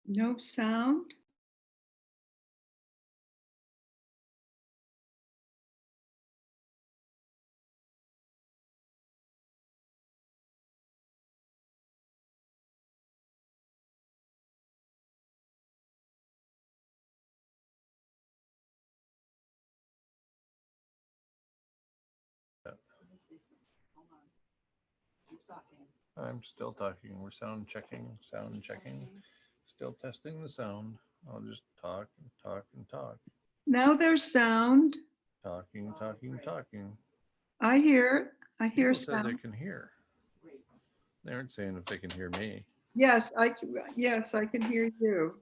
No sound? I'm still talking. We're sound checking, sound checking. Still testing the sound. I'll just talk and talk and talk. Now there's sound. Talking, talking, talking. I hear it. I hear People said they sound. can hear. They aren't saying if they can hear me. Yes, I can hear you.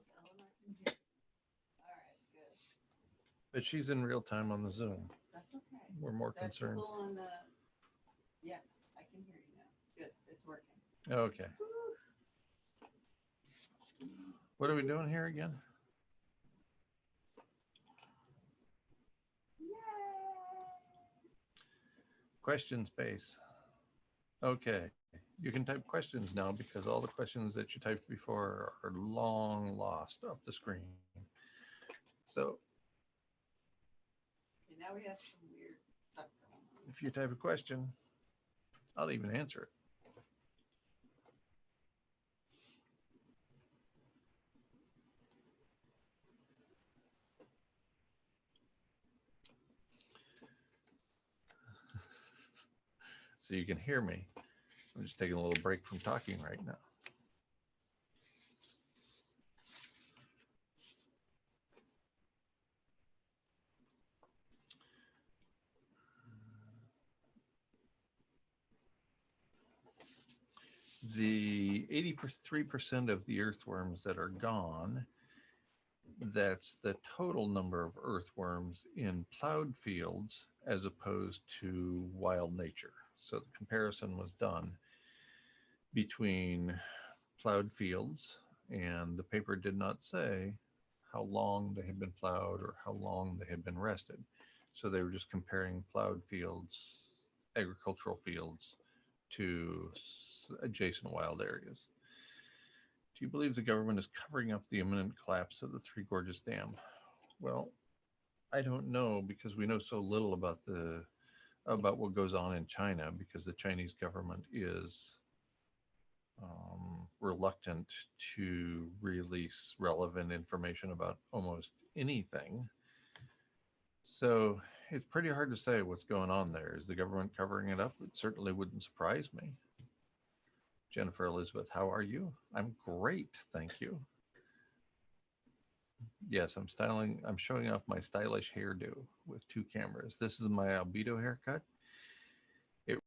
But she's in real time on the Zoom. We're more concerned. Okay. What are we doing here again? Question space. Okay. You can type questions now because all the questions that you typed before are long lost off the screen. So if you type a question, I'll even answer it. So you can hear me. I'm just taking a little break from talking right now. The 83% of the earthworms that are gone, that's the total number of earthworms in plowed fields as opposed to wild nature. So the comparison was done between plowed fields, and the paper did not say how long they had been plowed or how long they had been rested. So they were just comparing plowed fields, agricultural fields, to adjacent wild areas. Do you believe the government is covering up the imminent collapse of the Three Gorges Dam? Well, I don't know because we know so little about what goes on in China because the Chinese government is reluctant to release relevant information about almost anything. So it's pretty hard to say what's going on there. Is the government covering it up? It certainly wouldn't surprise me. Jennifer Elizabeth, how are you? I'm great, thank you. Yes, I'm showing off my stylish hairdo with two cameras. This is my albedo haircut. It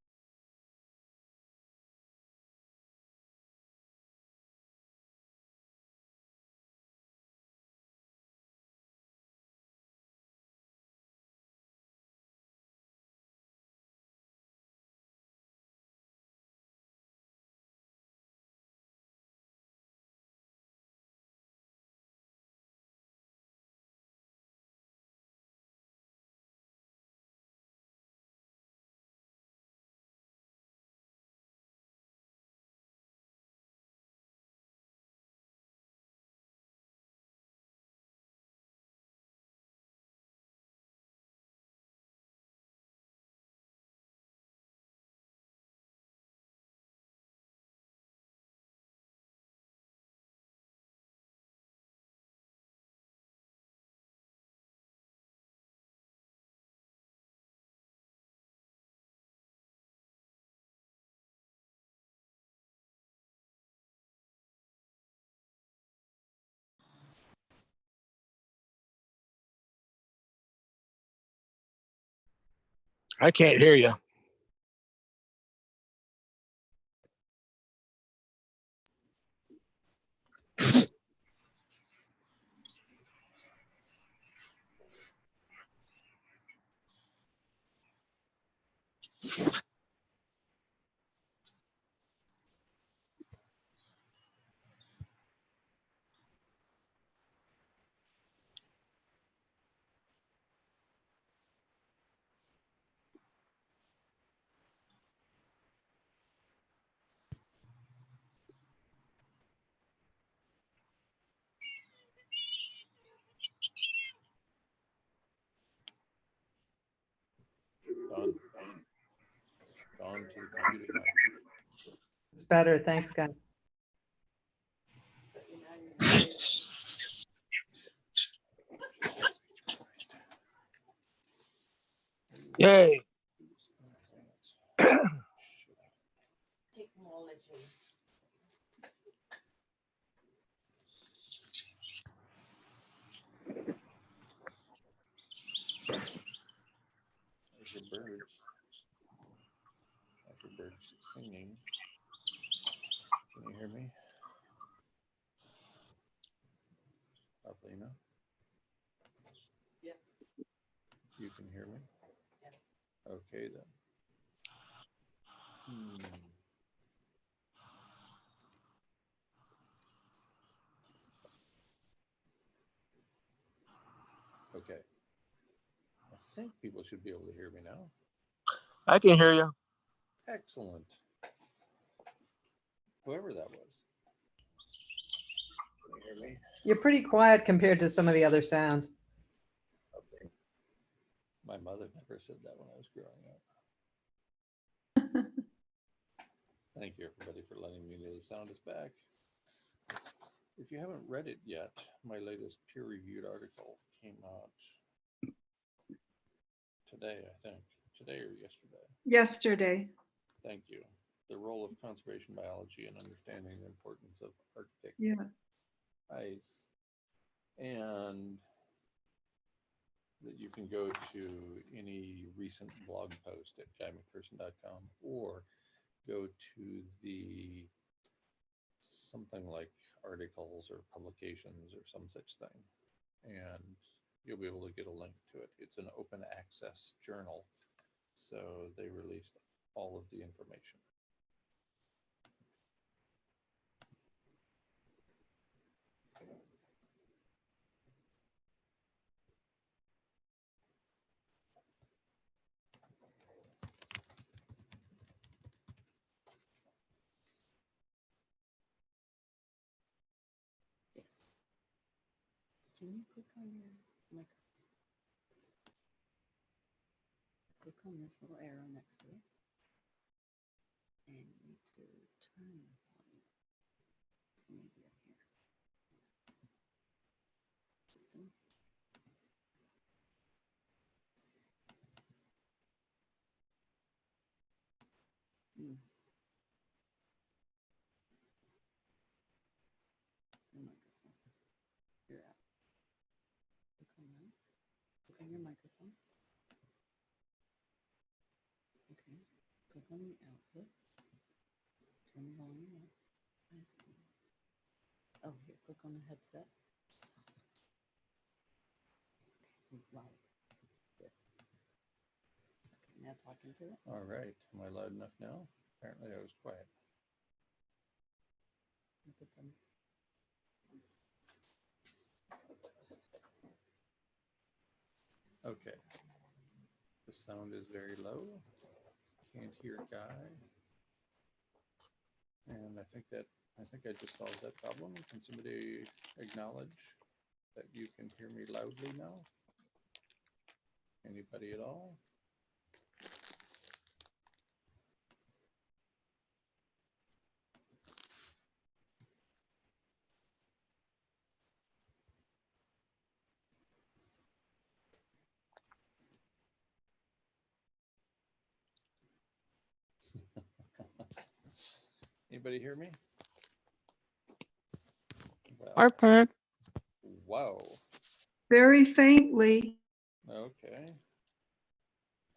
I can't hear you. into the computer mic. It's better. Thanks, guys. Yay. There's your birds. That's your birds singing. Can you hear me? Alfina, Yes. you can hear me? Yes. Okay then. Okay. I think people should be able to hear me now. I can hear you. Excellent. Whoever that was. Can you hear me? You're pretty quiet compared to some of the other sounds. Okay. My mother never said that when I was growing up. Thank you, everybody, for letting me know the sound is back. If you haven't read it yet, my latest peer-reviewed article came out today, I think. Today or yesterday. Yesterday. Thank you. The role of conservation biology in understanding the importance of Arctic Yeah. ice. And that you can go to any recent blog post at guymcpherson.com or go to the something like articles or publications or some such thing, and you'll be able to get a link to it. It's an open access journal, so they released all of the information. Can you click on your microphone? Click on this little arrow next to it. And you need to turn your volume. So maybe up here. System. Your microphone. You're out. Click on that. Click on your microphone. Okay. Click on the output. Turn the volume up. Oh, here, click on the headset. Okay, loud. Good. Okay, now talking to it. All right, am I loud enough now? Apparently I was quiet. Look at them. Okay, the sound is very low. Can't hear Guy. And I think I just solved that problem. Can somebody acknowledge that you can hear me loudly now? Anybody at all? Anybody hear me? Well, iPad. wow. Very faintly. Okay.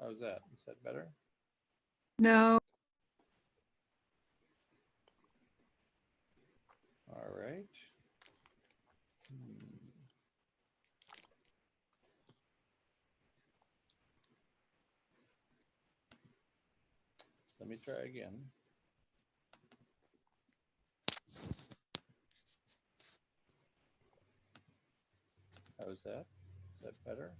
How's that? Is that better? No. All right. Let me try again. How's that? Is that better?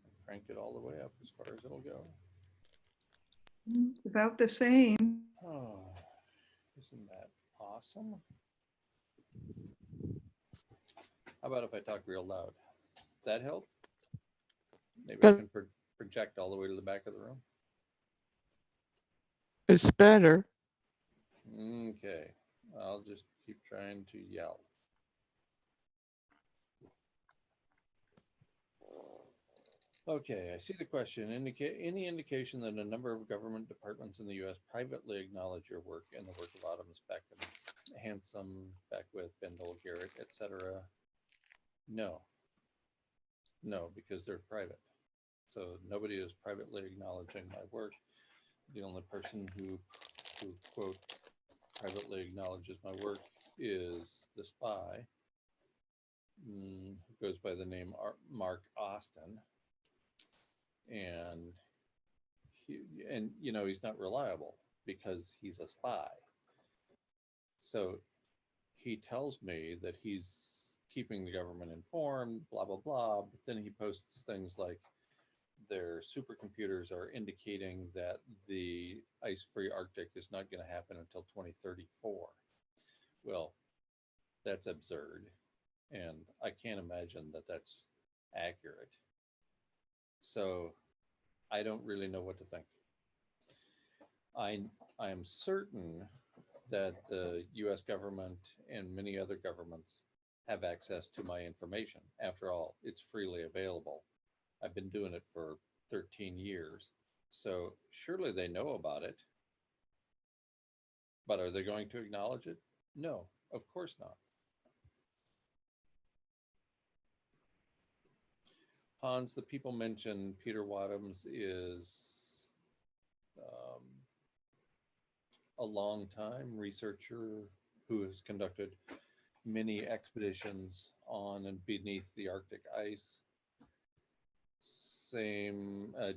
I cranked it all the way up as far as it'll go. It's about the same. Oh, isn't that awesome? How about if I talk real loud? Does that help? Maybe I can project all the way to the back of the room. It's better. Okay, I'll just keep trying to yell. Okay, I see the question. Any indication that a number of government departments in the U.S. privately acknowledge your work and the work of Autumn's Beckham, Handsome, Beckwith, Bendel, Garrett, etc.? No. No, because they're private. So nobody is privately acknowledging my work. The only person who quote, privately acknowledges my work is the spy, who goes by the name Mark Austin. And he's not reliable because he's a spy. So he tells me that he's keeping the government informed, blah, blah, blah. But then he posts things like their supercomputers are indicating that the ice-free Arctic is not going to happen until 2034. Well, that's absurd. And I can't imagine that that's accurate. So I don't really know what to think. I am certain that the US government and many other governments have access to my information. After all, it's freely available. I've been doing it for 13 years. So surely they know about it. But are they going to acknowledge it? No, of course not. Hans, the people mentioned Peter Wadhams is a long-time researcher who has conducted many expeditions on and beneath the Arctic ice.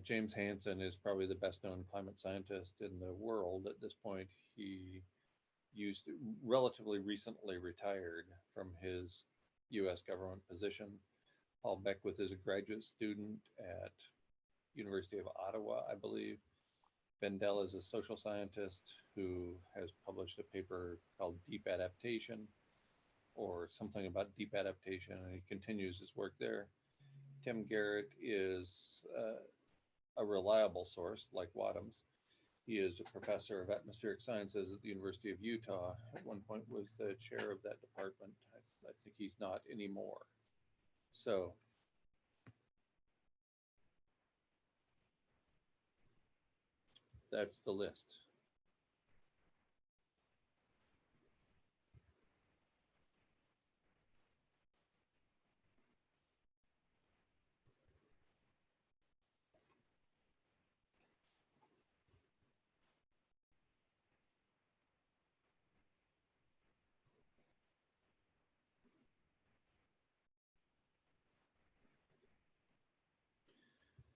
James Hansen is probably the best known climate scientist in the world at this point. He relatively recently retired from his US government position. Paul Beckwith is a graduate student at University of Ottawa, I believe. Bendel is a social scientist who has published a paper called Deep Adaptation, or something about deep adaptation, and he continues his work there. Tim Garrett is a reliable source, like Wadhams. He is a professor of atmospheric sciences at the University of Utah. At one point was the chair of that department. I think he's not anymore. So that's the list.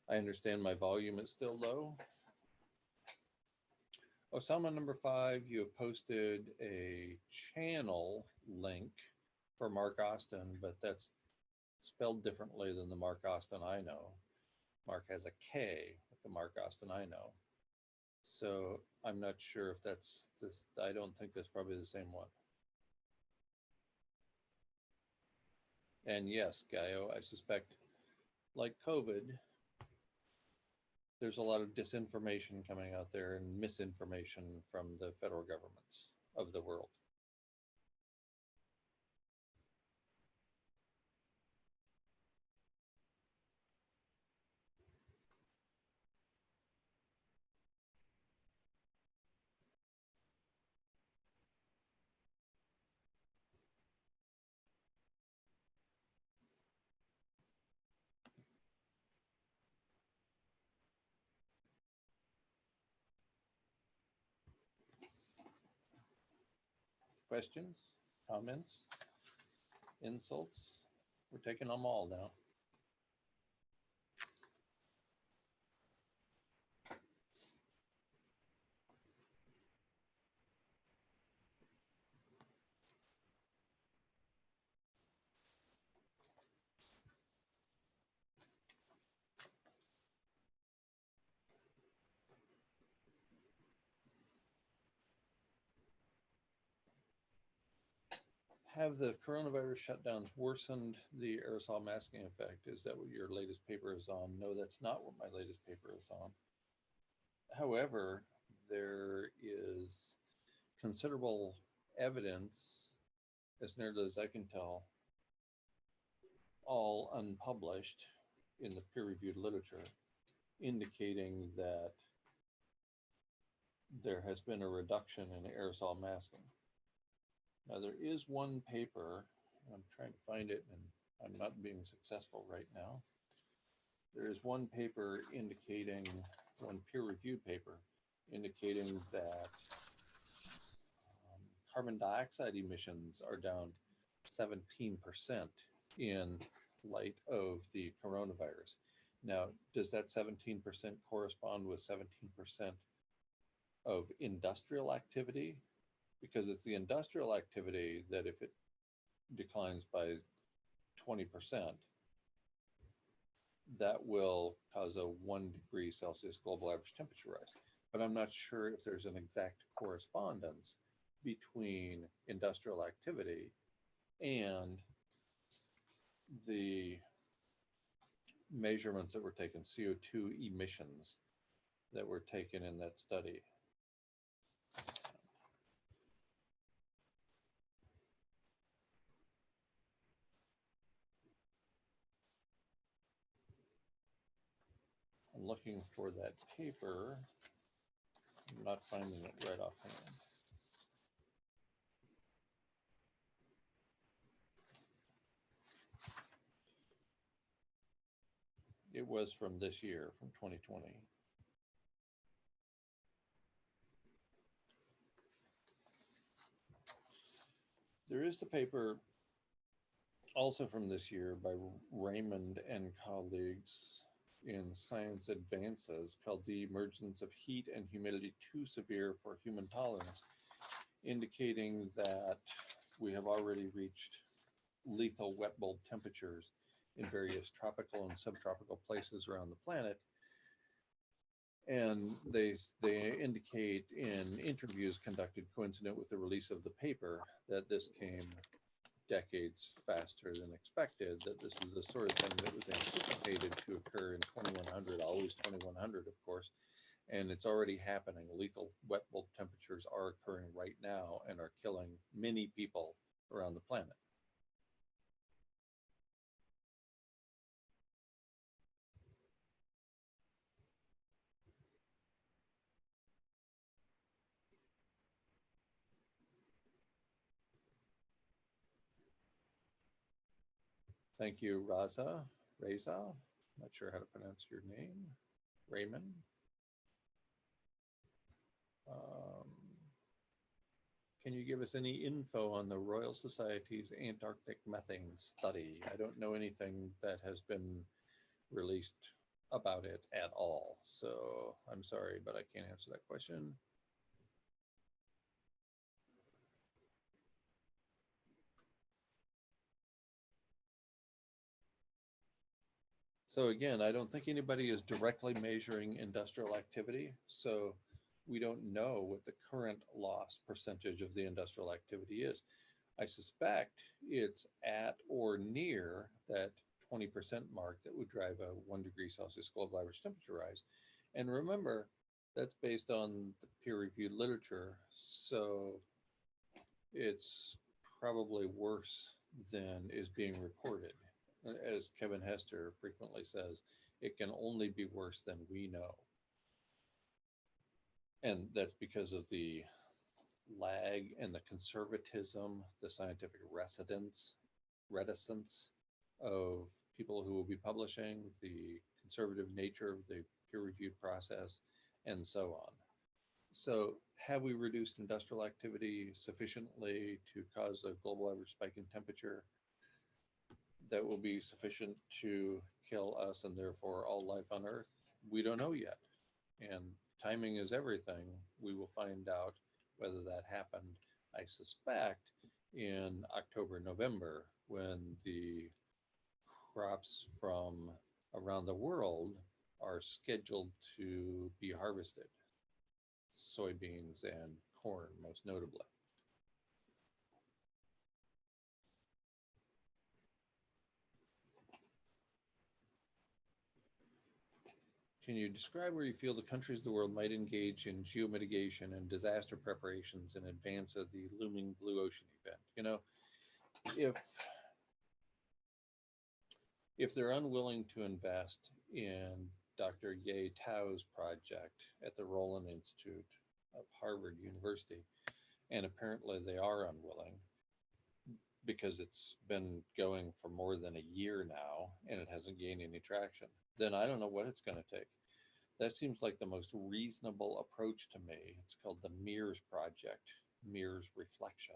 I understand my volume is still low. Osama number 5, you have posted a channel link for Mark Austin, but that's spelled differently than the Mark Austin I know. Mark has a K with the Mark Austin I know. So I'm not sure if that's this. I don't think that's probably the same one. And yes, Gaio, I suspect, like COVID, there's a lot of disinformation coming out there and misinformation from the federal governments of the world. Questions, comments, insults? We're taking them all now. Have the coronavirus shutdowns worsened the aerosol masking effect? Is that what your latest paper is on? No, that's not what my latest paper is on. However, there is considerable evidence, as nearly as I can tell, all unpublished in the peer-reviewed literature, indicating that there has been a reduction in aerosol masking. Now, there is one paper, I'm trying to find it and I'm not being successful right now. There is one paper indicating, one peer-reviewed paper, indicating that carbon dioxide emissions are down 17% in light of the coronavirus. Now, does that 17% correspond with 17% of industrial activity? Because it's the industrial activity that if it declines by 20%, that will cause a 1 degree Celsius global average temperature rise. But I'm not sure if there's an exact correspondence between industrial activity and the measurements that were taken, CO2 emissions that were taken in that study. I'm looking for that paper. I'm not finding it right offhand. It was from this year, from 2020. There is the paper also from this year by Raymond and colleagues in Science Advances called The Emergence of Heat and Humidity Too Severe for Human Tolerance, indicating that we have already reached lethal wet bulb temperatures in various tropical and subtropical places around the planet. And they indicate in interviews conducted coincident with the release of the paper that this came decades faster than expected, that this is the sort of thing that was anticipated to occur in 2100, always 2100, of course, and it's already happening. Lethal wet bulb temperatures are occurring right now and are killing many people around the planet. Thank you, Reza. Not sure how to pronounce your name. Raymond. Can you give us any info on the Royal Society's Antarctic methane study? I don't know anything that has been released about it at all. So I'm sorry, but I can't answer that question. So again, I don't think anybody is directly measuring industrial activity. So we don't know what the current loss percentage of the industrial activity is. I suspect it's at or near that 20% mark that would drive a 1 degree Celsius global average temperature rise. And remember, that's based on the peer-reviewed literature. So it's probably worse than is being reported. As Kevin Hester frequently says, it can only be worse than we know. And that's because of the lag and the conservatism, the scientific reticence of people who will be publishing, the conservative nature of the peer-reviewed process, and so on. So have we reduced industrial activity sufficiently to cause a global average spike in temperature that will be sufficient to kill us and therefore all life on Earth? We don't know yet. And timing is everything. We will find out whether that happened, I suspect, in October, November, when the crops from around the world are scheduled to be harvested. Soybeans and corn, most notably. Can you describe where you feel the countries of the world might engage in geomitigation and disaster preparations in advance of the looming blue ocean event? You know, if they're unwilling to invest in Dr. Ye Tao's project at the Roland Institute of Harvard University, and apparently they are unwilling because it's been going for more than a year now and it hasn't gained any traction, then I don't know what it's going to take. That seems like the most reasonable approach to me. It's called the MEERS project, MEERS Reflection,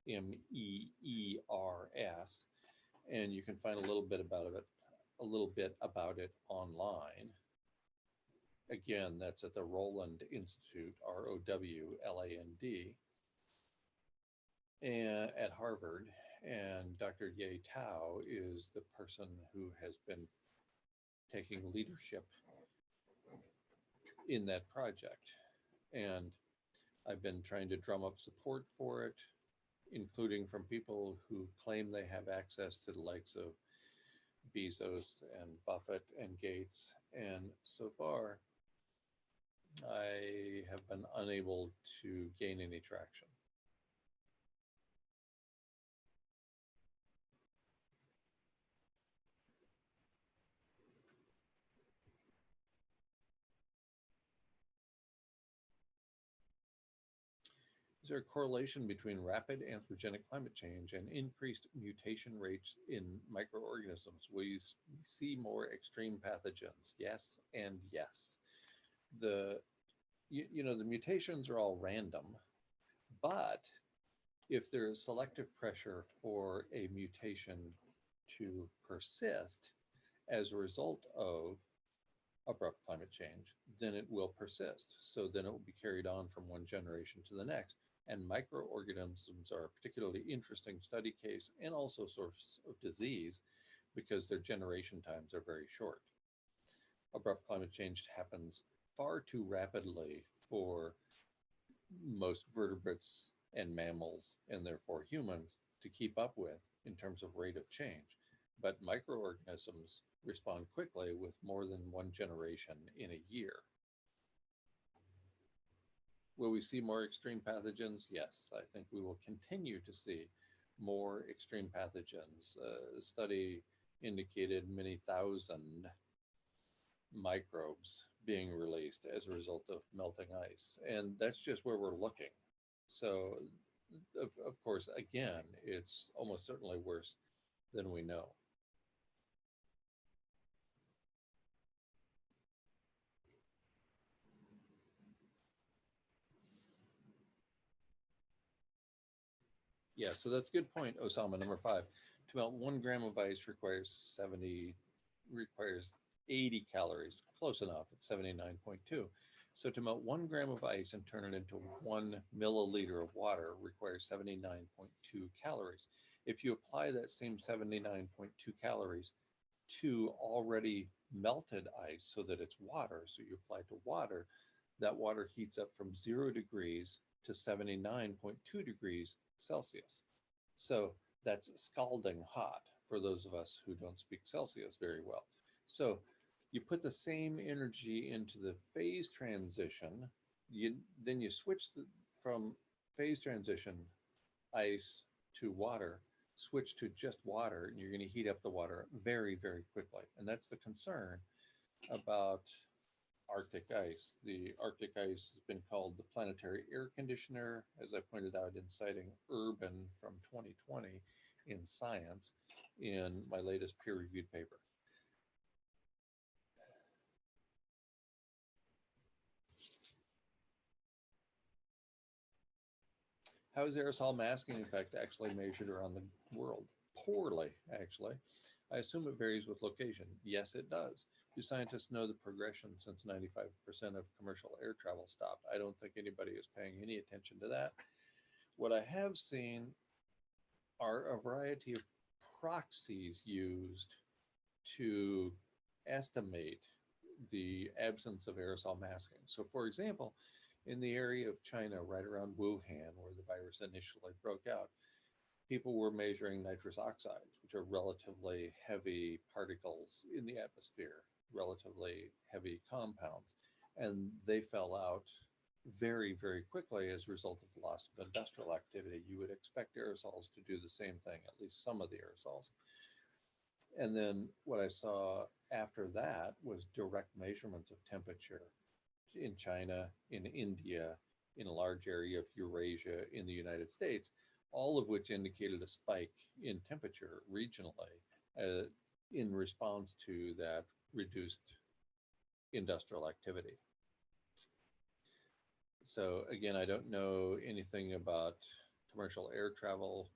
MEERS, and you can find a little bit about it online. Again, that's at the Roland Institute, ROWLAND, and at Harvard. And Dr. Ye Tao is the person who has been taking leadership in that project. And I've been trying to drum up support for it, including from people who claim they have access to the likes of Bezos and Buffett and Gates. And so far, I have been unable to gain any traction. Is there a correlation between rapid anthropogenic climate change and increased mutation rates in microorganisms? Will you see more extreme pathogens? Yes, and yes. The mutations are all random, but if there is selective pressure for a mutation to persist as a result of abrupt climate change, then it will persist. So then it will be carried on from one generation to the next. And microorganisms are a particularly interesting study case and also source of disease because their generation times are very short. Abrupt climate change happens far too rapidly for most vertebrates and mammals, and therefore humans, to keep up with in terms of rate of change. But microorganisms respond quickly with more than one generation in a year. Will we see more extreme pathogens? Yes, I think we will continue to see more extreme pathogens. A study indicated many thousand microbes being released as a result of melting ice. And that's just where we're looking. So, of course, again, it's almost certainly worse than we know. Yeah, so that's a good point, Osama. Number 5, to melt 1 gram of ice requires 80 calories. Close enough, it's 79.2. So to melt 1 gram of ice and turn it into 1 milliliter of water requires 79.2 calories. If you apply that same 79.2 calories to already melted ice so that it's water, so you apply it to water, that water heats up from 0 degrees to 79.2 degrees Celsius. So that's scalding hot for those of us who don't speak Celsius very well. So you put the same energy into the phase transition, then you switch from phase transition ice to water, switch to just water, and you're going to heat up the water very, very quickly. And that's the concern about Arctic ice. The Arctic ice has been called the planetary air conditioner, as I pointed out in citing Urban from 2020 in Science in my latest peer-reviewed paper. How is aerosol masking effect actually measured around the world? Poorly, actually. I assume it varies with location. Yes, it does. Do scientists know the progression since 95% of commercial air travel stopped? I don't think anybody is paying any attention to that. What I have seen are a variety of proxies used to estimate the absence of aerosol masking. So for example, in the area of China, right around Wuhan, where the virus initially broke out, people were measuring nitrous oxides, which are relatively heavy particles in the atmosphere. relatively heavy compounds. And they fell out very, very quickly as a result of the loss of industrial activity. You would expect aerosols to do the same thing, at least some of the aerosols. And then what I saw after that was direct measurements of temperature in China, in India, in a large area of Eurasia, in the United States, all of which indicated a spike in temperature regionally in response to that reduced industrial activity. So again, I don't know anything about commercial air travel.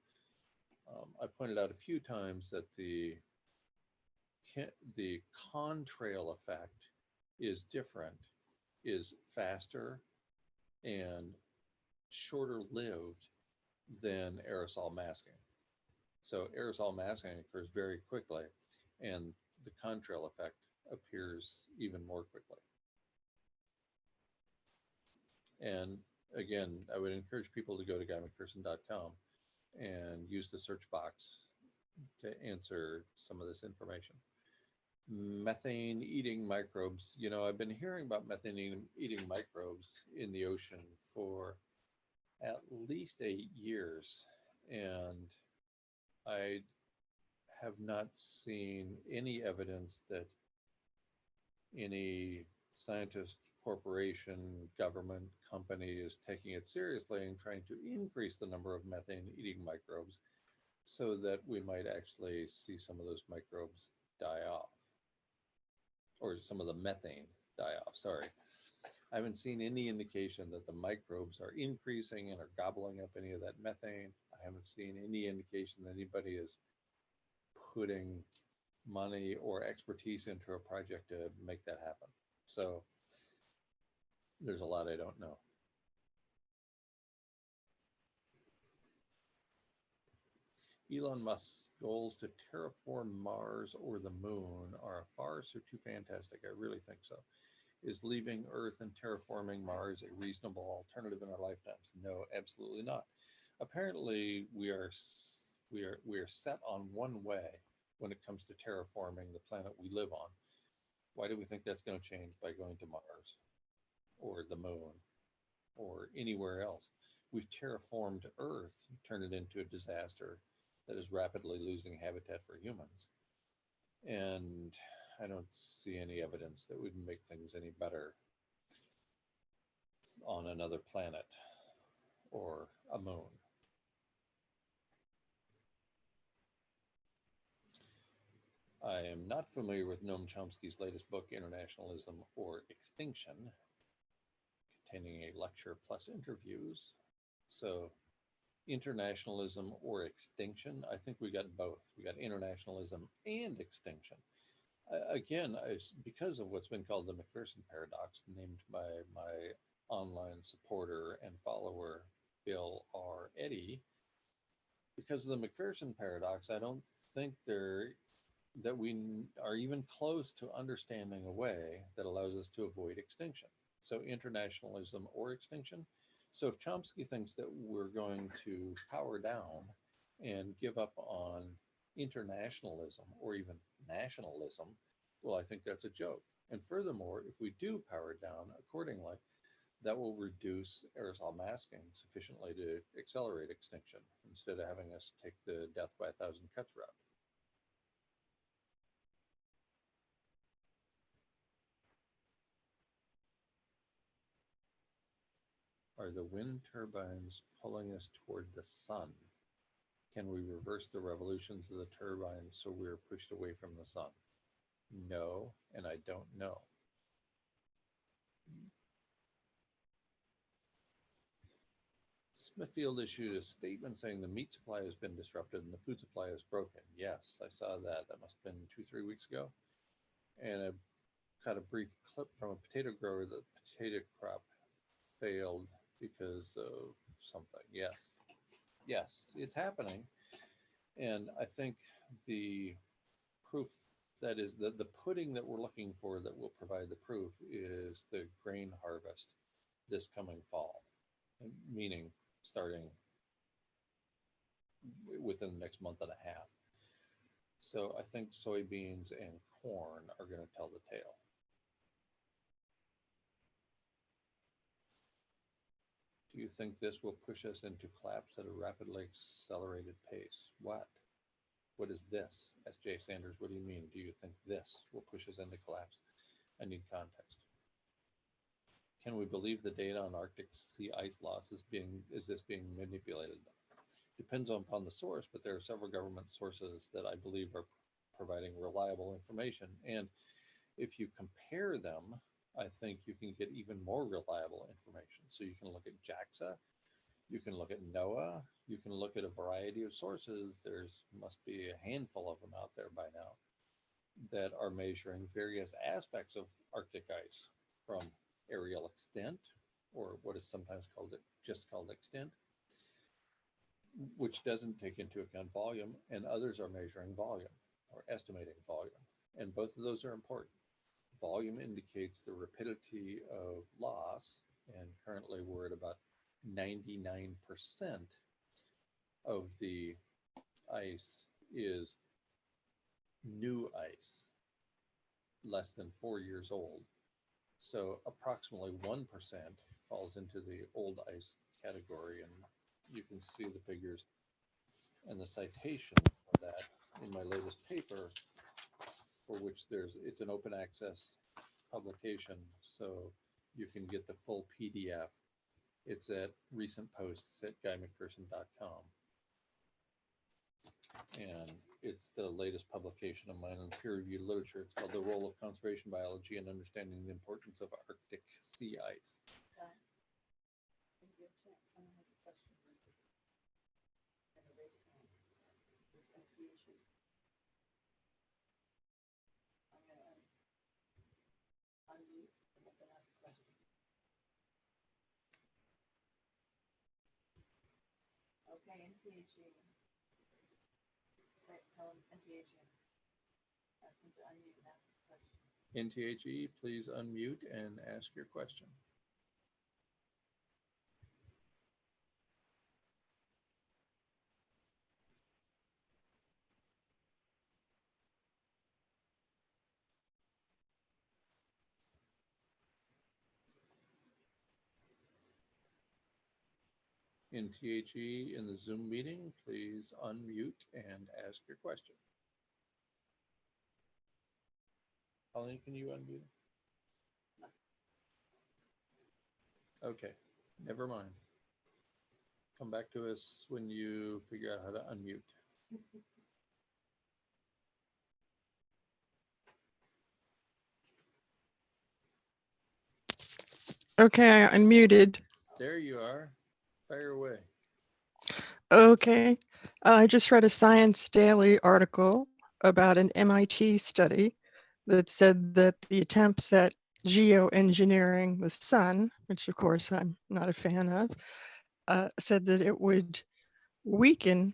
I pointed out a few times that the contrail effect is different, is faster and shorter lived than aerosol masking. So aerosol masking occurs very quickly, and the contrail effect appears even more quickly. And again, I would encourage people to go to guymcpherson.com and use the search box to answer some of this information. Methane eating microbes. You know, I've been hearing about methane eating microbes in the ocean for at least 8 years, and I have not seen any evidence that any scientist, corporation, government, company is taking it seriously and trying to increase the number of methane eating microbes so that we might actually see some of those microbes die off, or some of the methane die off, sorry. I haven't seen any indication that the microbes are increasing and are gobbling up any of that methane. I haven't seen any indication that anybody is putting money or expertise into a project to make that happen. So there's a lot I don't know. Elon Musk's goals to terraform Mars or the moon are a farce or too fantastic. I really think so. Is leaving Earth and terraforming Mars a reasonable alternative in our lifetimes? No, absolutely not. Apparently, we are set on one way when it comes to terraforming the planet we live on. Why do we think that's going to change by going to Mars or the moon or anywhere else? We've terraformed Earth, turned it into a disaster that is rapidly losing habitat for humans. And I don't see any evidence that would make things any better on another planet or a moon. I am not familiar with Noam Chomsky's latest book, Internationalism or Extinction, containing a lecture plus interviews. So internationalism or extinction, I think we got both. We got internationalism and extinction. Again, because of what's been called the McPherson paradox, named by my online supporter and follower, Bill R. Eddy, because of the McPherson paradox, I don't think that we are even close to understanding a way that allows us to avoid extinction. So internationalism or extinction. So if Chomsky thinks that we're going to power down and give up on internationalism or even nationalism, well, I think that's a joke. And furthermore, if we do power down accordingly, that will reduce aerosol masking sufficiently to accelerate extinction instead of having us take the death by 1,000 cuts route. Are the wind turbines pulling us toward the sun? Can we reverse the revolutions of the turbines so we're pushed away from the sun? No, and I don't know. Smithfield issued a statement saying the meat supply has been disrupted and the food supply is broken. Yes, I saw that. That must have been 2-3 weeks ago. And I got a brief clip from a potato grower that the potato crop failed because of something. Yes, it's happening. And I think the proof, that is the pudding that we're looking for that will provide the proof, is the grain harvest this coming fall, meaning starting within the next month and a half. So I think soybeans and corn are going to tell the tale. Do you think this will push us into collapse at a rapidly accelerated pace? What? What is this? S.J. Sanders, what do you mean? Do you think this will push us into collapse? I need context. Can we believe the data on Arctic sea ice loss is this being manipulated? Depends upon the source, but there are several government sources that I believe are providing reliable information. And if you compare them, I think you can get even more reliable information. So you can look at JAXA, you can look at NOAA, you can look at a variety of sources. There's must be a handful of them out there by now that are measuring various aspects of Arctic ice, from areal extent, or what is sometimes called extent, which doesn't take into account volume, and others are measuring volume or estimating volume. And both of those are important. Volume indicates the rapidity of loss, and currently we're at about 99% of the ice is new ice, less than 4 years old. So approximately 1% falls into the old ice category, and you can see the figures and the citation for that in my latest paper, for which it's an open access publication, so you can get the full PDF. It's at recent posts at guymcpherson.com. And it's the latest publication of mine on peer-reviewed literature. It's called The Role of Conservation Biology in Understanding the Importance of Arctic Sea Ice. Okay. Thank you. Someone has a question for you. And a raised hand. It's activation. I'm going to unmute and let them ask a question. Okay, NTHE. Tell them NTHE. Ask them to unmute and ask a question. NTHE, please unmute and ask your question. NTHE in the Zoom meeting, please unmute and ask your question. Colleen, can you unmute? Okay, never mind. Come back to us when you figure out how to unmute. Okay, I unmuted. There you are. Fire away. Okay. I just read a Science Daily article about an MIT study that said that the attempts at geoengineering the sun, which of course I'm not a fan of, said that it would weaken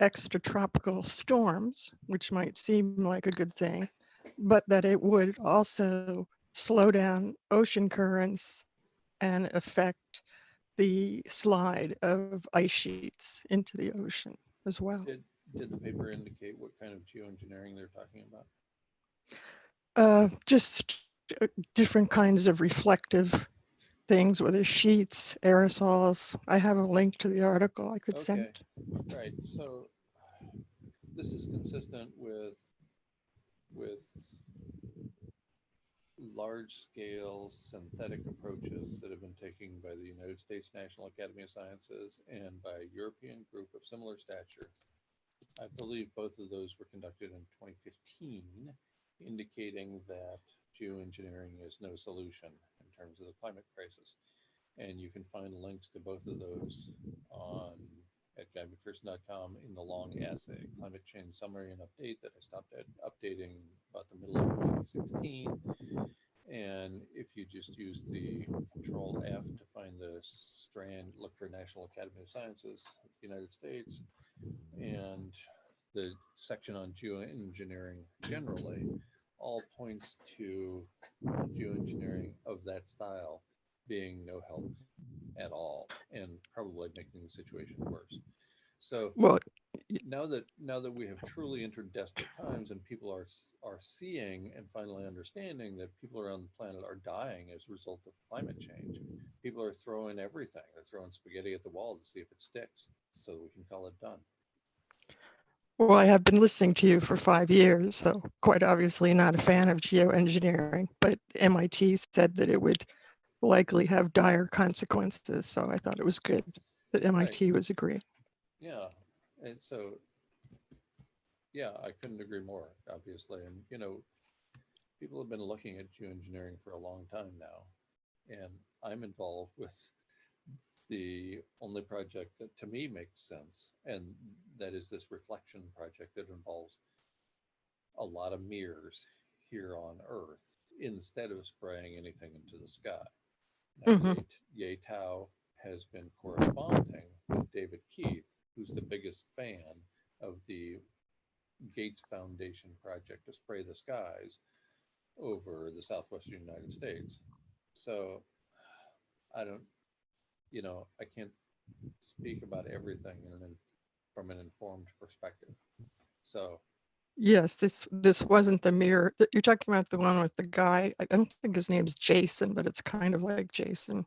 extratropical storms, which might seem like a good thing, but that it would also slow down ocean currents and affect the slide of ice sheets into the ocean as well. Did the paper indicate what kind of geoengineering they're talking about? Just different kinds of reflective things, whether sheets, aerosols. I have a link to the article I could send. Right. So this is consistent with large-scale synthetic approaches that have been taken by the United States National Academy of Sciences and by a European group of similar stature. I believe both of those were conducted in 2015, indicating that geoengineering is no solution in terms of the climate crisis. And you can find links to both of those at guymcpherson.com in the long essay, Climate Change Summary and Update, that I stopped at updating about the middle of 2016. And if you just use the Control F to find the strand, look for National Academy of Sciences of the United States, and the section on geoengineering generally, all points to geoengineering of that style being no help at all, and probably making the situation worse. So, Well, now that we have truly entered desperate times and people are seeing and finally understanding that people around the planet are dying as a result of climate change, people are throwing everything. They're throwing spaghetti at the wall to see if it sticks so we can call it done. Well, I have been listening to you for 5 years, so quite obviously not a fan of geoengineering, but MIT said that it would likely have dire consequences. So I thought it was good that MIT was agreeing. Yeah. And so, yeah, I couldn't agree more, obviously. And, you know, people have been looking at geoengineering for a long time now. And I'm involved with the only project that to me makes sense. And that is this reflection project that involves a lot of mirrors here on Earth instead of spraying anything into the sky. Now, Mhm. Ye Tao has been corresponding with David Keith, who's the biggest fan of the Gates Foundation project to spray the skies over the southwestern United States. So I don't, you know, I can't speak about everything from an informed perspective. So Yes, this wasn't the mirror that you're talking about, the one with the guy. I don't think his name's Jason, but it's kind of like Jason,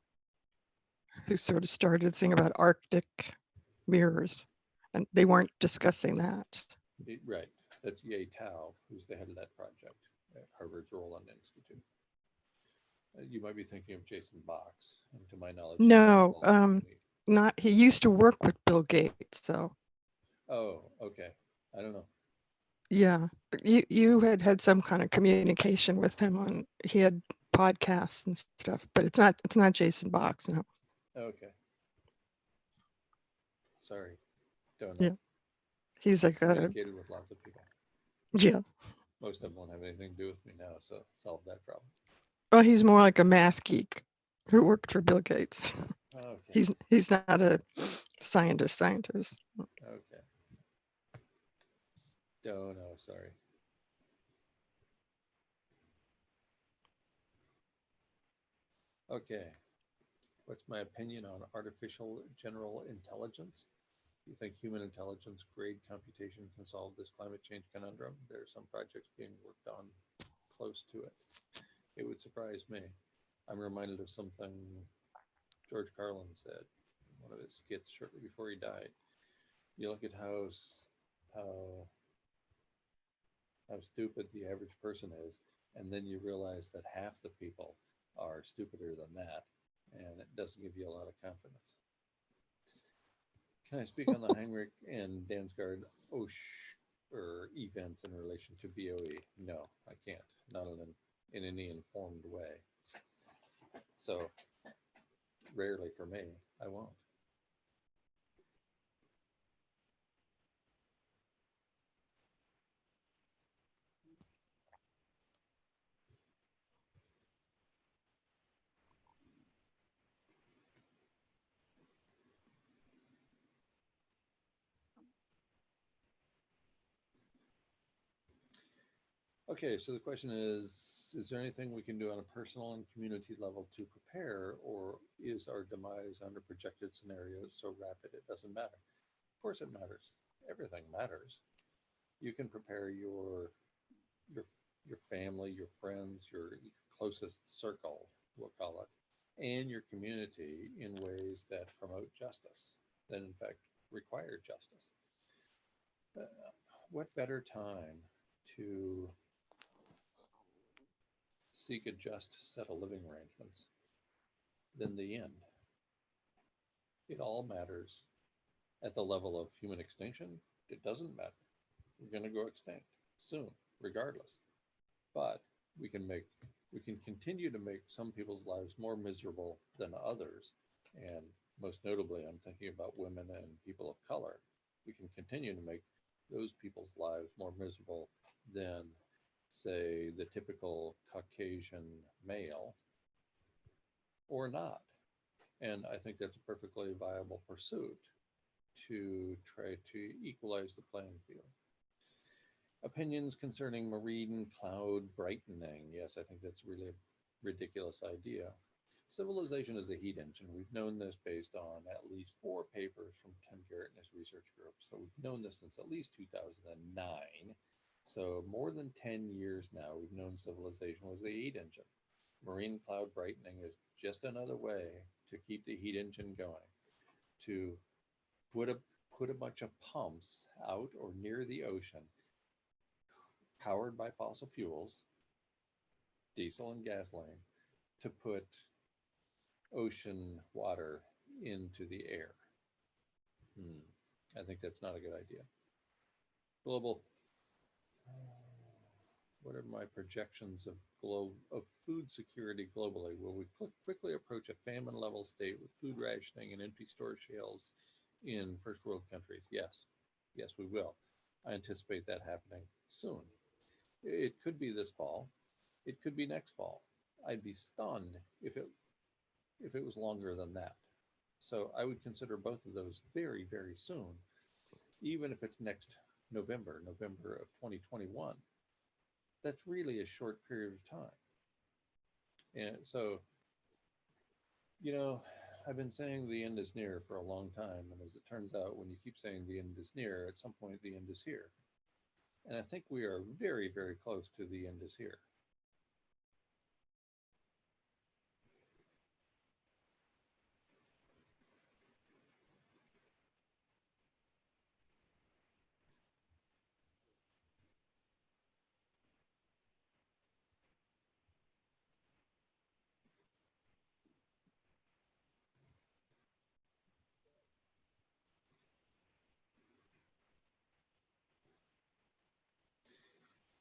who sort of started a thing about Arctic mirrors, and they weren't discussing that. right, that's Ye Tao, who's the head of that project at Harvard's Roland Institute. You might be thinking of Jason Box, and to my knowledge, he's not No, involved with any. not he used to work with Bill Gates, so Oh, okay. I don't know. yeah. But you had some kind of communication with him on he had podcasts and stuff, but it's not Jason Box, no. Okay. Sorry. Don't Yeah. know. He's like a Communicated with lots of people. yeah. Most of them won't have anything to do with me now, so solve that problem. Well, he's more like a math geek who worked for Bill Gates. Okay. He's not a scientist. Okay. Don't know. Sorry. Okay. What's my opinion on artificial general intelligence? Do you think human intelligence grade computation can solve this climate change conundrum? There are some projects being worked on close to it. It would surprise me. I'm reminded of something George Carlin said in one of his skits shortly before he died. You look at how how stupid the average person is, and then you realize that half the people are stupider than that, and it doesn't give you a lot of confidence. Can I speak on the Heinrich and Dansgaard or events in relation to BOE? No, I can't. Not in any informed way. So rarely for me, I won't. Okay, so the question is there anything we can do on a personal and community level to prepare, or is our demise under projected scenarios so rapid it doesn't matter? Of course it matters. Everything matters. You can prepare your your family, your friends, your closest circle, we'll call it, and your community in ways that promote justice, that in fact require justice. Uh, what better time to seek a just set of living arrangements than the end? It all matters at the level of human extinction. It doesn't matter. We're going to go extinct soon, regardless. But we can continue to make some people's lives more miserable than others. And most notably, I'm thinking about women and people of color. We can continue to make those people's lives more miserable than, say, the typical Caucasian male, or not. And I think that's a perfectly viable pursuit to try to equalize the playing field. Opinions concerning marine cloud brightening. Yes, I think that's really a ridiculous idea. Civilization is a heat engine. We've known this based on at least 4 papers from Ken Garrett and his research group. So we've known this since at least 2009. So more than 10 years now, we've known civilization was a heat engine. Marine cloud brightening is just another way to keep the heat engine going, to put a bunch of pumps out or near the ocean powered by fossil fuels, diesel and gasoline, to put ocean water into the air. I think that's not a good idea. Global, what are my projections of food security globally? Will we quickly approach a famine level state with food rationing and empty storage shelves in first world countries? Yes, we will. I anticipate that happening soon. It could be this fall. It could be next fall. I'd be stunned if it was longer than that. So I would consider both of those very, very soon, even if it's next November of 2021. That's really a short period of time. And so, I've been saying the end is near for a long time. And as it turns out, when you keep saying the end is near, at some point the end is here. And I think we are very, very close to the end is here.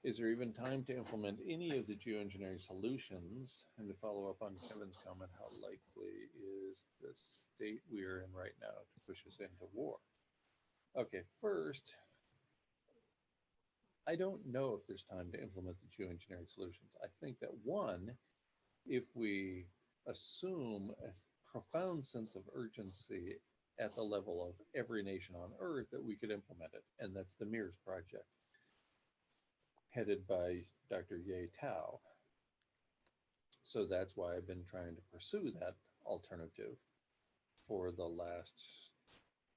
Is there even time to implement any of the geoengineering solutions? And to follow up on Kevin's comment, how likely is the state we are in right now to push us into war? Okay, first, I don't know if there's time to implement the geoengineering solutions. I think that one, if we assume a profound sense of urgency at the level of every nation on Earth, that we could implement it. And that's the MIRS project, headed by Dr. Ye Tao. So that's why I've been trying to pursue that alternative for the last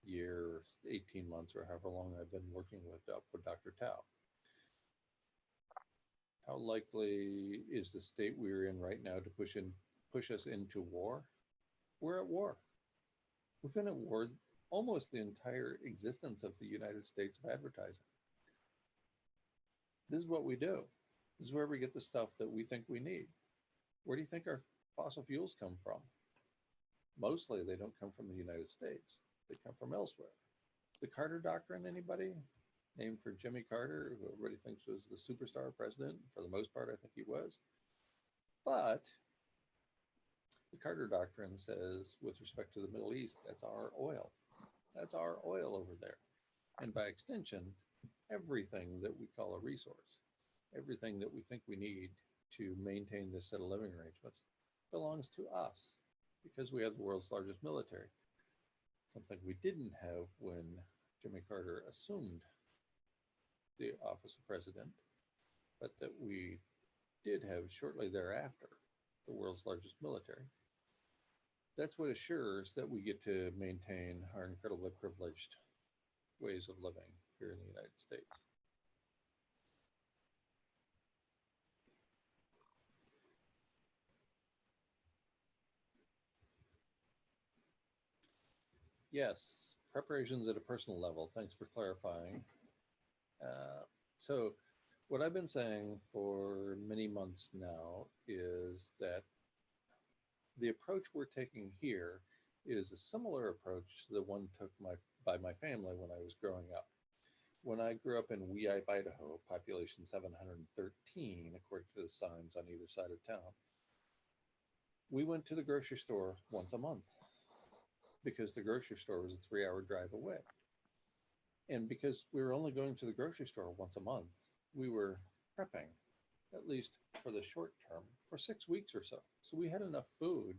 year, 18 months, or however long I've been working with Dr. Tao. How likely is the state we're in right now to push us into war? We're at war. We've been at war almost the entire existence of the United States of advertising. This is what we do. This is where we get the stuff that we think we need. Where do you think our fossil fuels come from? Mostly they don't come from the United States. They come from elsewhere. The Carter Doctrine, anybody? Named for Jimmy Carter, who everybody thinks was the superstar president. For the most part, I think he was. But the Carter Doctrine says, with respect to the Middle East, that's our oil. That's our oil over there. And by extension, everything that we call a resource, everything that we think we need to maintain this set of living arrangements belongs to us because we have the world's largest military. Something we didn't have when Jimmy Carter assumed the office of president, but that we did have shortly thereafter, the world's largest military. That's what assures that we get to maintain our incredibly privileged ways of living here in the United States. Yes, preparations at a personal level. Thanks for clarifying. So what I've been saying for many months now is that the approach we're taking here is a similar approach to the one took by my family when I was growing up. When I grew up in Weippe, Idaho, population 713, according to the signs on either side of town, we went to the grocery store once a month because the grocery store was a 3-hour drive away. And because we were only going to the grocery store once a month, we were prepping, at least for the short term, for 6 weeks or so. So we had enough food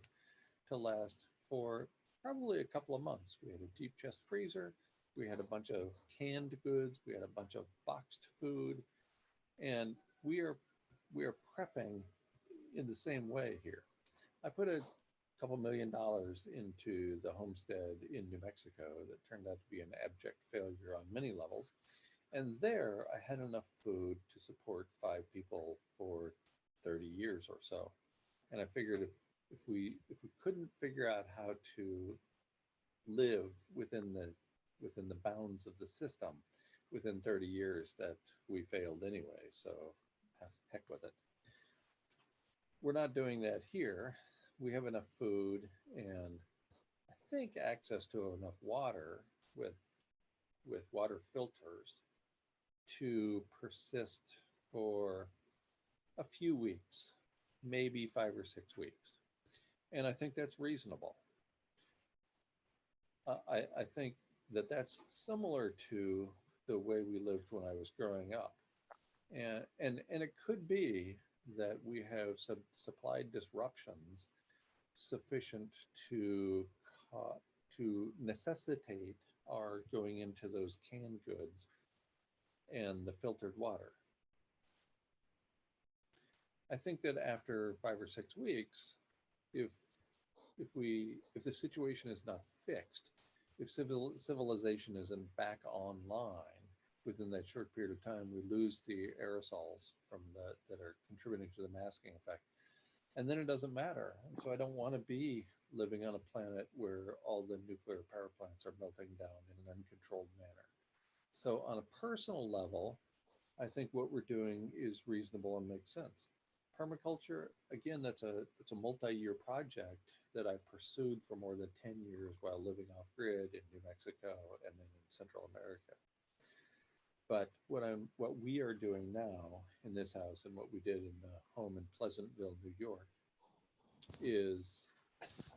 to last for probably a couple of months. We had a deep chest freezer. We had a bunch of canned goods. We had a bunch of boxed food. And we are prepping in the same way here. I put a couple $1 million into the homestead in New Mexico that turned out to be an abject failure on many levels. And there I had enough food to support 5 people for 30 years or so. And I figured if we couldn't figure out how to live within the bounds of the system within 30 years, that we failed anyway. So heck with it. We're not doing that here. We have enough food and I think access to enough water with water filters to persist for a few weeks, maybe 5 or 6 weeks. And I think that's reasonable. I think that that's similar to the way we lived when I was growing up. And it could be that we have supply disruptions sufficient to necessitate our going into those canned goods and the filtered water. I think that after 5 or 6 weeks, if the situation is not fixed, if civilization isn't back online within that short period of time, we lose the aerosols that are contributing to the masking effect. And then it doesn't matter. And so I don't want to be living on a planet where all the nuclear power plants are melting down in an uncontrolled manner. So on a personal level, I think what we're doing is reasonable and makes sense. Permaculture, again, that's a multi-year project that I pursued for more than 10 years while living off-grid in New Mexico and then in Central America. But what we are doing now in this house and what we did in the home in Pleasantville, New York, is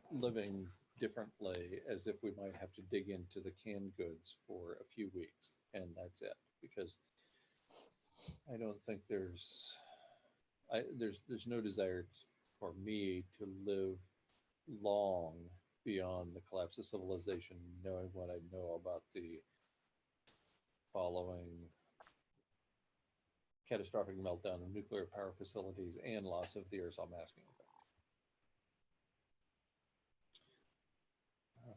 living differently, as if we might have to dig into the canned goods for a few weeks, and that's it. Because I don't think there's no desire for me to live long beyond the collapse of civilization, knowing what I know about the following catastrophic meltdown of nuclear power facilities and loss of the aerosol masking effect. Okay.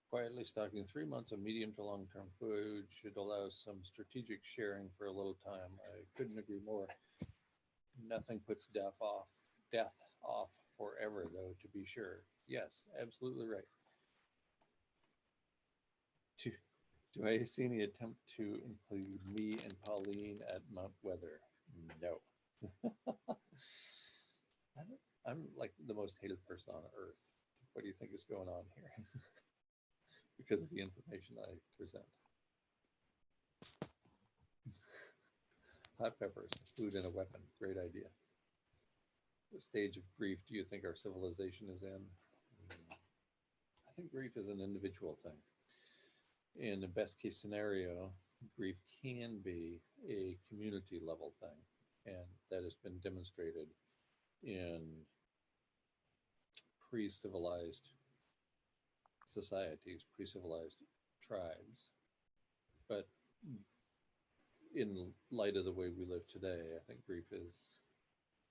Quietly stocking 3 months of medium to long-term food should allow some strategic sharing for a little time. I couldn't agree more. Nothing puts death off forever, though, to be sure. Yes, absolutely right. Do I see any attempt to include me and Pauline at Mount Weather? No. I'm like the most hated person on earth. What do you think is going on here? Because of the information I present. Hot peppers, food and a weapon. Great idea. What stage of grief do you think our civilization is in? I think grief is an individual thing. In the best case scenario, grief can be a community level thing. And that has been demonstrated in pre-civilized societies, pre-civilized tribes. But in light of the way we live today, I think grief is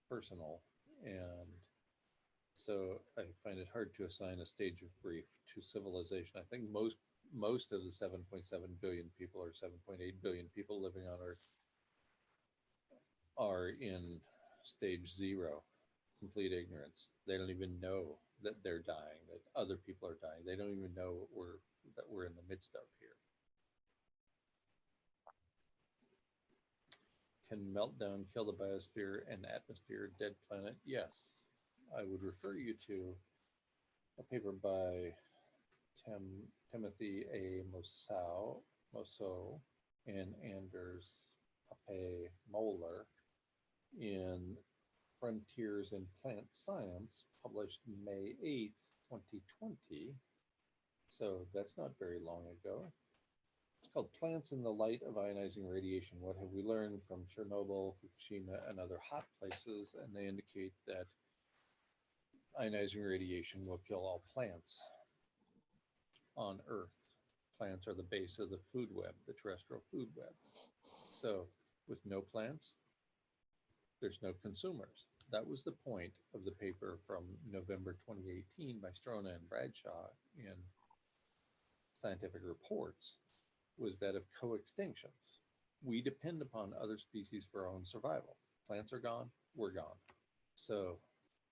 personal. And so I find it hard to assign a stage of grief to civilization. I think most of the 7.7 billion people or 7.8 billion people living on Earth are in stage 0, complete ignorance. They don't even know that they're dying, that other people are dying. They don't even know that we're in the midst of here. Can meltdown kill the biosphere and atmosphere, dead planet? Yes. I would refer you to a paper by Timothy A. Mosso and Anders Pape Moeller in Frontiers in Plant Science, published May 8th, 2020. So that's not very long ago. It's called Plants in the Light of Ionizing Radiation. What have we learned from Chernobyl, Fukushima, and other hot places? And they indicate that ionizing radiation will kill all plants on Earth. Plants are the base of the food web, the terrestrial food web. So with no plants, there's no consumers. That was the point of the paper from November 2018 by Strona and Bradshaw in Scientific Reports, was that of co-extinctions. We depend upon other species for our own survival. Plants are gone, we're gone. So,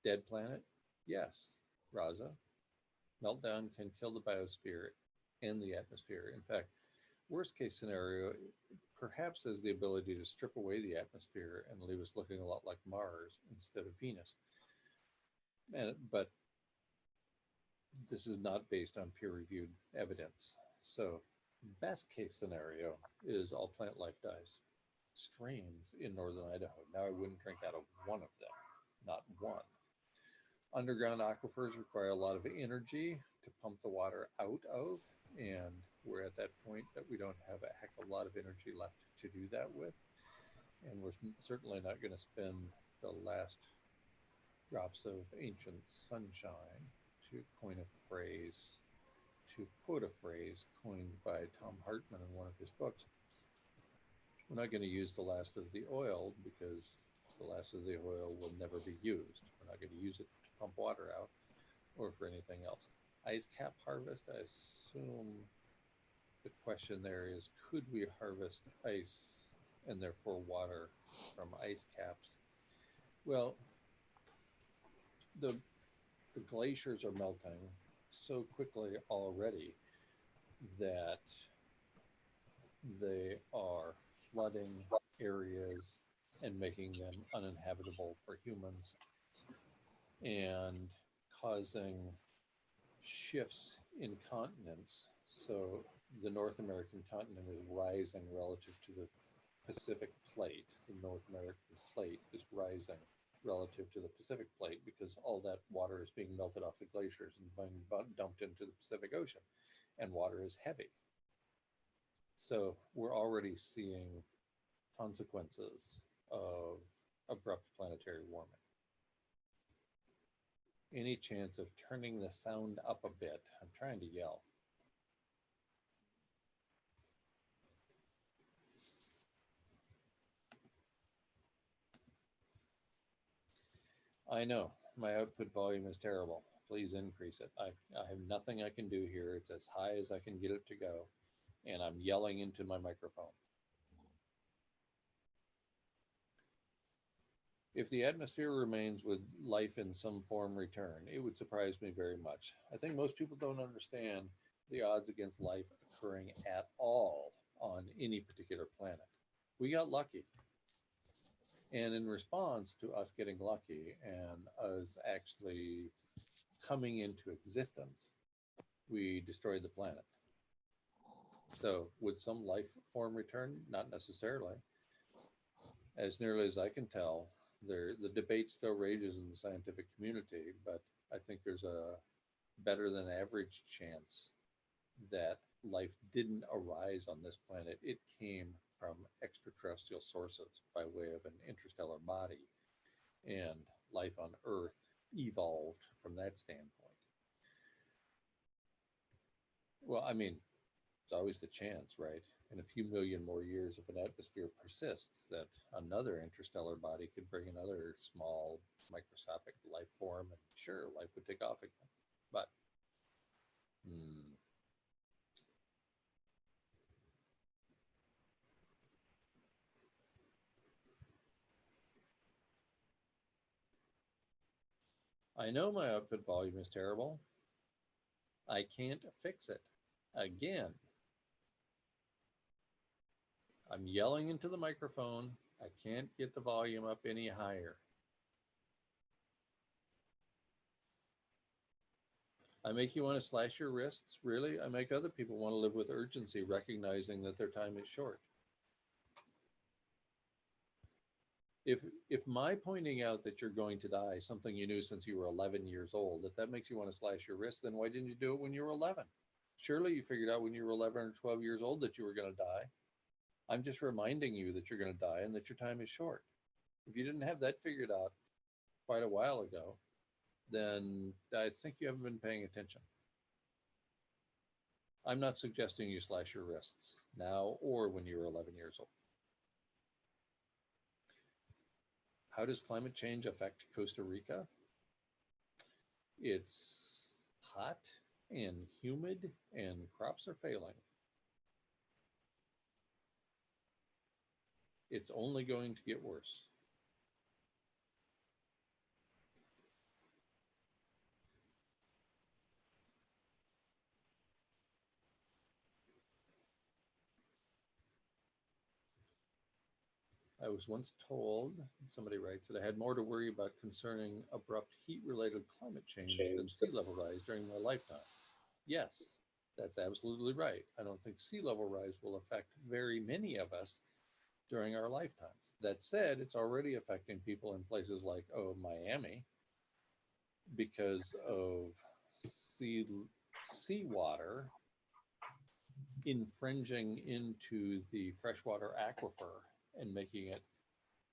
dead planet? Yes, Raza. Meltdown can kill the biosphere and the atmosphere. In fact, worst case scenario, perhaps has the ability to strip away the atmosphere and leave us looking a lot like Mars instead of Venus. But this is not based on peer-reviewed evidence. So best case scenario is all plant life dies. Streams in northern Idaho. Now I wouldn't drink out of one of them, not one. Underground aquifers require a lot of energy to pump the water out of, and we're at that point that we don't have a heck of a lot of energy left to do that with. And we're certainly not going to spend the last drops of ancient sunshine, to coin a phrase, to quote a phrase coined by Tom Hartman in one of his books. We're not going to use the last of the oil because the last of the oil will never be used. We're not going to use it to pump water out or for anything else. Ice cap harvest, I assume the question there is, could we harvest ice and therefore water from ice caps? Well, the glaciers are melting so quickly already that they are flooding areas and making them uninhabitable for humans and causing shifts in continents. So the North American continent is rising relative to the Pacific plate. The North American plate is rising relative to the Pacific plate because all that water is being melted off the glaciers and being dumped into the Pacific Ocean, and water is heavy. So we're already seeing consequences of abrupt planetary warming. Any chance of turning the sound up a bit? I'm trying to yell. I know my output volume is terrible. Please increase it. I have nothing I can do here. It's as high as I can get it to go, and I'm yelling into my microphone. If the atmosphere remains, would life in some form return? It would surprise me very much. I think most people don't understand the odds against life occurring at all on any particular planet. We got lucky. And in response to us getting lucky and us actually coming into existence, we destroyed the planet. So would some life form return? Not necessarily. As nearly as I can tell, the debate still rages in the scientific community, but I think there's a better than average chance that life didn't arise on this planet. It came from extraterrestrial sources by way of an interstellar body, and life on Earth evolved from that standpoint. Well, I mean, it's always the chance, right? In a few million more years, if an atmosphere persists, that another interstellar body could bring another small microscopic life form, and sure, life would take off again. But I know my output volume is terrible. I can't fix it. Again, I'm yelling into the microphone. I can't get the volume up any higher. I make you want to slash your wrists? Really? I make other people want to live with urgency, recognizing that their time is short. if my pointing out that you're going to die, something you knew since you were 11 years old, if that makes you want to slash your wrist, then why didn't you do it when you were 11? Surely you figured out when you were 11 or 12 years old that you were going to die. I'm just reminding you that you're going to die and that your time is short. If you didn't have that figured out quite a while ago, then I think you haven't been paying attention. I'm not suggesting you slash your wrists now or when you were 11 years old. How does climate change affect Costa Rica? It's hot and humid and crops are failing. It's only going to get worse. I was once told, somebody writes, that I had more to worry about concerning abrupt heat-related climate change than sea level rise during my lifetime. Yes, that's absolutely right. I don't think sea level rise will affect very many of us during our lifetimes. That said, it's already affecting people in places like, Miami, because of seawater infringing into the freshwater aquifer and making it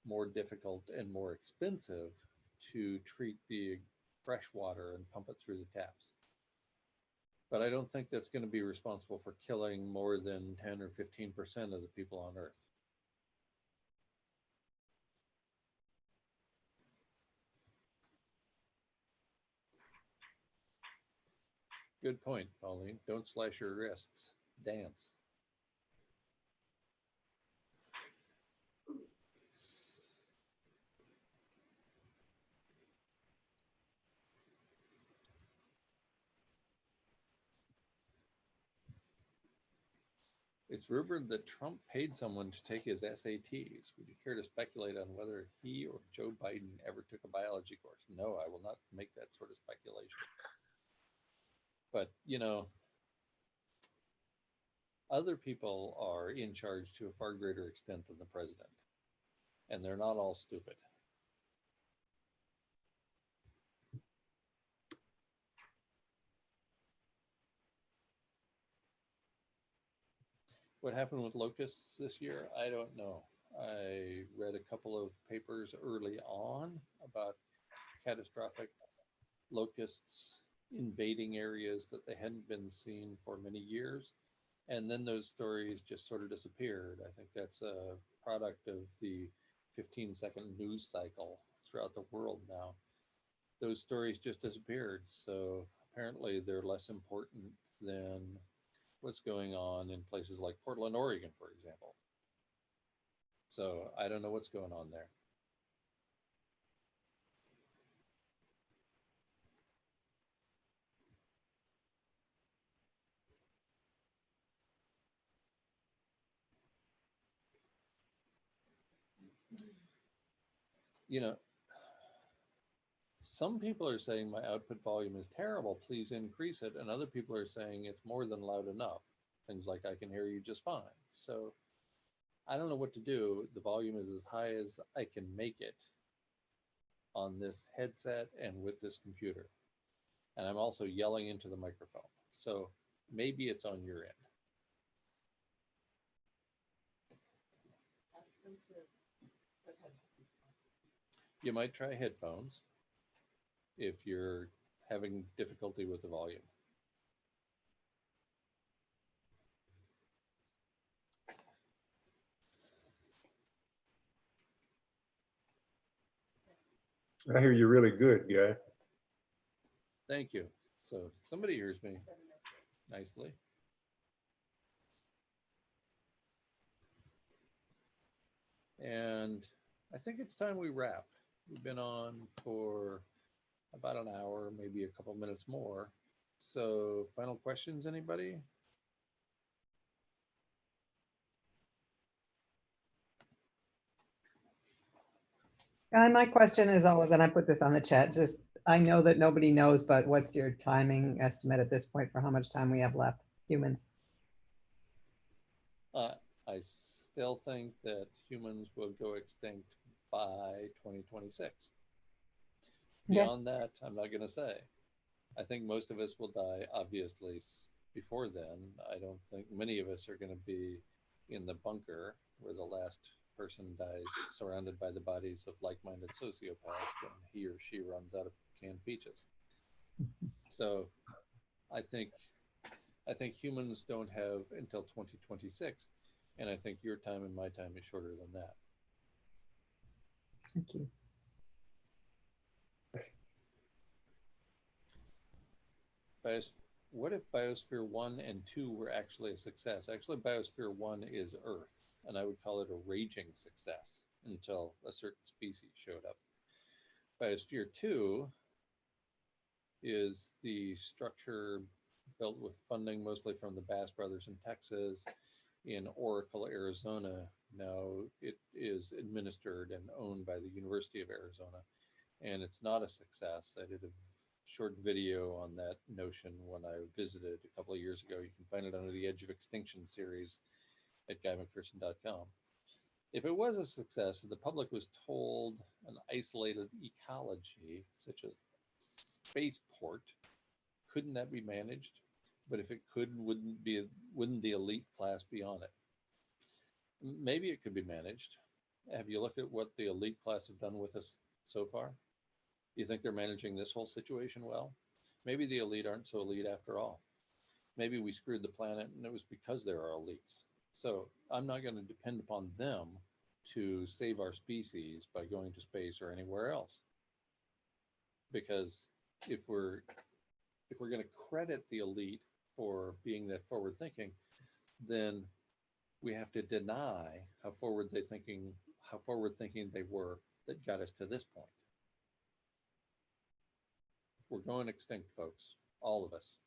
more difficult and more expensive to treat the fresh water and pump it through the taps. But I don't think that's going to be responsible for killing more than 10 or 15% of the people on Earth. Good point, Pauline. Don't slash your wrists. Dance. It's rumored that Trump paid someone to take his SATs. Would you care to speculate on whether he or Joe Biden ever took a biology course? No, I will not make that sort of speculation. But, other people are in charge to a far greater extent than the president, and they're not all stupid. What happened with locusts this year? I don't know. I read a couple of papers early on about catastrophic locusts invading areas that they hadn't been seen for many years. And then those stories just sort of disappeared. I think that's a product of the 15-second news cycle throughout the world now. Those stories just disappeared. So apparently they're less important than what's going on in places like Portland, Oregon, for example. So I don't know what's going on there. Some people are saying my output volume is terrible, please increase it. And other people are saying it's more than loud enough. Things like I can hear you just fine. So I don't know what to do. The volume is as high as I can make it on this headset and with this computer. And I'm also yelling into the microphone. So maybe it's on your end. Ask them to put headphones on. You might try headphones if you're having difficulty with the volume. I hear you really good, guy. Thank you. So somebody hears me nicely. And I think it's time we wrap. We've been on for about an hour, maybe a couple minutes more. So final questions, anybody? My question is always, and I put this on the chat, just, I know that nobody knows, but what's your timing estimate at this point for how much time we have left, humans? I still think that humans will go extinct by 2026. Yeah. Beyond that, I'm not going to say. I think most of us will die, obviously, before then. I don't think many of us are going to be in the bunker where the last person dies surrounded by the bodies of like-minded sociopaths when he or she runs out of canned peaches. So I think humans don't have until 2026, and I think your time and my time is shorter than that. Thank you. What if Biosphere 1 and 2 were actually a success? Actually, Biosphere 1 is Earth, and I would call it a raging success until a certain species showed up. Biosphere 2 is the structure built with funding mostly from the Bass Brothers in Texas, in Oracle, Arizona. Now it is administered and owned by the University of Arizona, and it's not a success. I did a short video on that notion when I visited a couple of years ago. You can find it under the Edge of Extinction series at guymcpherson.com. If it was a success, the public was told an isolated ecology, such as spaceport, couldn't that be managed? But if it could, wouldn't the elite class be on it? Maybe it could be managed. Have you looked at what the elite class have done with us so far? Do you think they're managing this whole situation well? Maybe the elite aren't so elite after all. Maybe we screwed the planet and it was because there are elites. So I'm not going to depend upon them to save our species by going to space or anywhere else. Because if we're going to credit the elite for being that forward thinking, then we have to deny how forward thinking they were that got us to this point. We're going extinct, folks, all of us.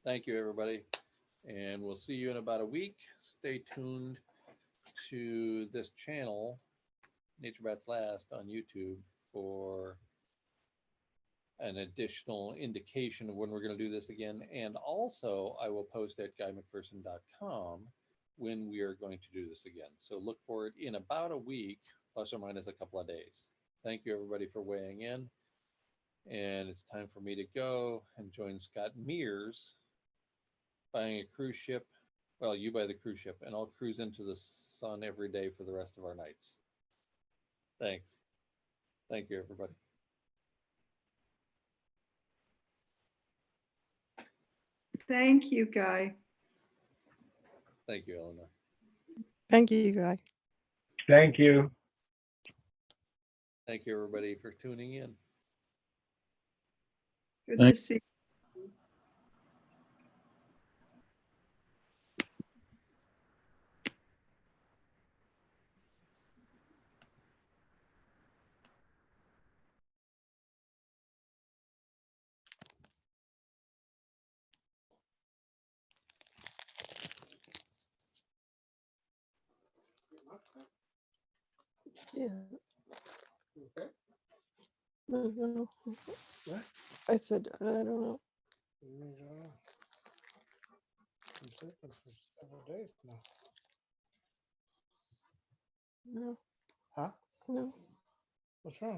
Thank you, everybody. And we'll see you in about a week. Stay tuned to this channel, Nature Bats Last, on YouTube for an additional indication of when we're going to do this again. And also, I will post at guymcpherson.com when we are going to do this again. So look for it in about a week, plus or minus a couple of days. Thank you, everybody, for weighing in. And it's time for me to go and join Scott Mears buying a cruise ship. Well, you buy the cruise ship, and I'll cruise into the sun every day for the rest of our nights. Thanks. Thank you, everybody. Thank you, Guy. Thank you, Eleanor. Thank you, Guy. Thank you. Thank you, everybody, for tuning in. Good to see you. Yeah. Okay. No. What? I said, I don't know. I'm sleeping for several days now. No. Huh? No. What's wrong?